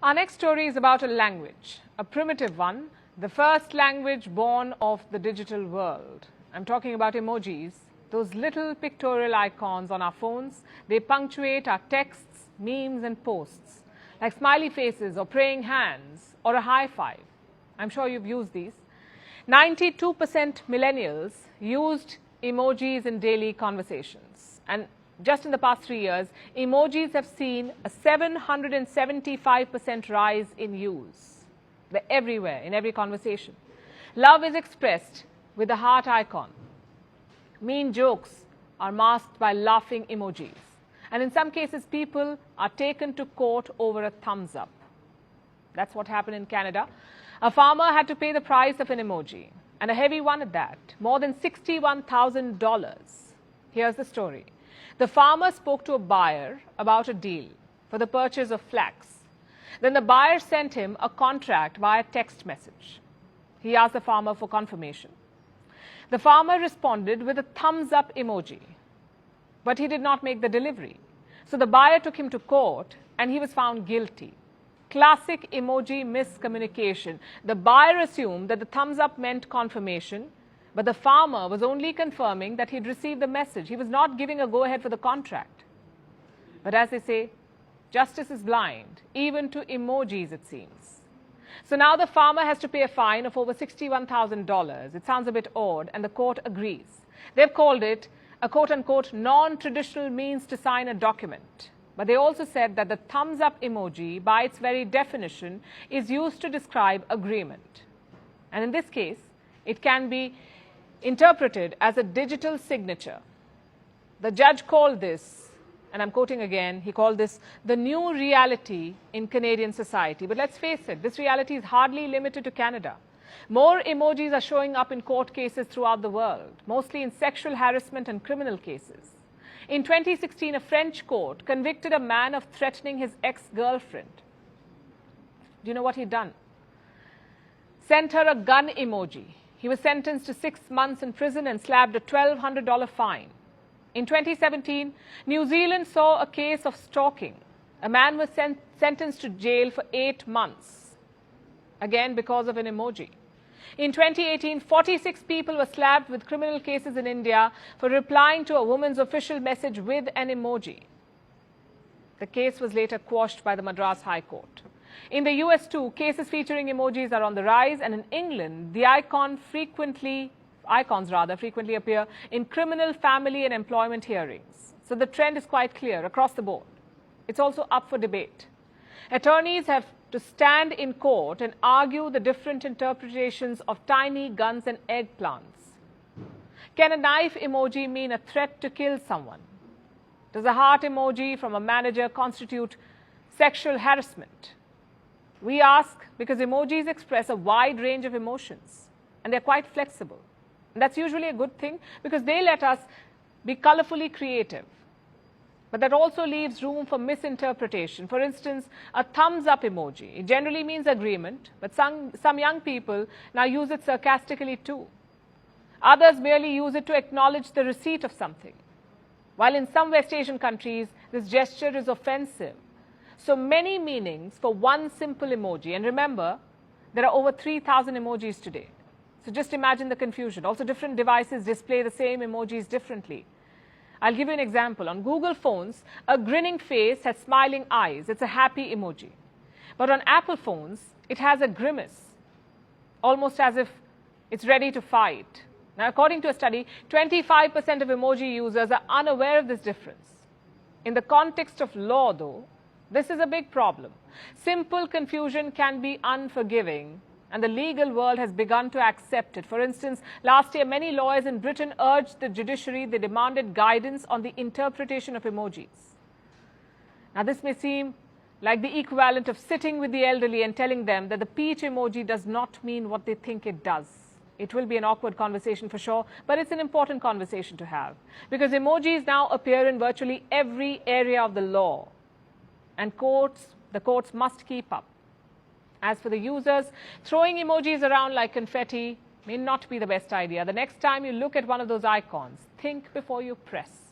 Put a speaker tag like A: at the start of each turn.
A: Our next story is about a language, a primitive one, the first language born of the digital world. I'm talking about emojis, those little pictorial icons on our phones. They punctuate our texts, memes and posts, like smiley faces or praying hands or a high five. I'm sure you've used these. 92% millennials used emojis in daily conversations. And just in the past 3 years, emojis have seen a 775% rise in use. They're everywhere, in every conversation. Love is expressed with a heart icon. Mean jokes are masked by laughing emojis. And in some cases, people are taken to court over a thumbs up. That's what happened in Canada. A farmer had to pay the price of an emoji, and a heavy one at that, more than $61,000. Here's the story. The farmer spoke to a buyer about a deal for the purchase of flax. Then the buyer sent him a contract via text message. He asked the farmer for confirmation. The farmer responded with a thumbs up emoji, but he did not make the delivery. So the buyer took him to court and he was found guilty. Classic emoji miscommunication. The buyer assumed that the thumbs up meant confirmation, but the farmer was only confirming that he'd received the message. He was not giving a go-ahead for the contract. But as they say, justice is blind, even to emojis, it seems. So now the farmer has to pay a fine of over $61,000. It sounds a bit odd, and the court agrees. They've called it a quote-unquote non-traditional means to sign a document. But they also said that the thumbs-up emoji, by its very definition, is used to describe agreement. And in this case, it can be interpreted as a digital signature. The judge called this, and I'm quoting again, he called this the new reality in Canadian society. But let's face it, this reality is hardly limited to Canada. More emojis are showing up in court cases throughout the world, mostly in sexual harassment and criminal cases. In 2016, a French court convicted a man of threatening his ex-girlfriend. Do you know what he'd done? Sent her a gun emoji. He was sentenced to 6 months in prison and slapped a $1,200 fine. In 2017, New Zealand saw a case of stalking. A man was sentenced to jail for 8 months, again because of an emoji. In 2018, 46 people were slapped with criminal cases in India for replying to a woman's official message with an emoji. The case was later quashed by the Madras High Court. In the US too, cases featuring emojis are on the rise, and in England, the icons frequently appear in criminal, family and employment hearings. So the trend is quite clear across the board. It's also up for debate. Attorneys have to stand in court and argue the different interpretations of tiny guns and eggplants. Can a knife emoji mean a threat to kill someone? Does a heart emoji from a manager constitute sexual harassment? We ask because emojis express a wide range of emotions, and they're quite flexible. And that's usually a good thing because they let us be colorfully creative. But that also leaves room for misinterpretation. For instance, a thumbs up emoji. It generally means agreement, but some young people now use it sarcastically too. Others merely use it to acknowledge the receipt of something. While in some West Asian countries, this gesture is offensive. So many meanings for one simple emoji. And remember, there are over 3,000 emojis today. So just imagine the confusion. Also, different devices display the same emojis differently. I'll give you an example. On Google phones, a grinning face has smiling eyes. It's a happy emoji. But on Apple phones, it has a grimace, almost as if it's ready to fight. Now, according to a study, 25% of emoji users are unaware of this difference. In the context of law, though, this is a big problem. Simple confusion can be unforgiving, and the legal world has begun to accept it. For instance, last year, many lawyers in Britain urged the judiciary, they demanded guidance on the interpretation of emojis. Now, this may seem like the equivalent of sitting with the elderly and telling them that the peach emoji does not mean what they think it does. It will be an awkward conversation for sure, but it's an important conversation to have because emojis now appear in virtually every area of the law, and the courts must keep up. As for the users, throwing emojis around like confetti may not be the best idea. The next time you look at one of those icons, think before you press.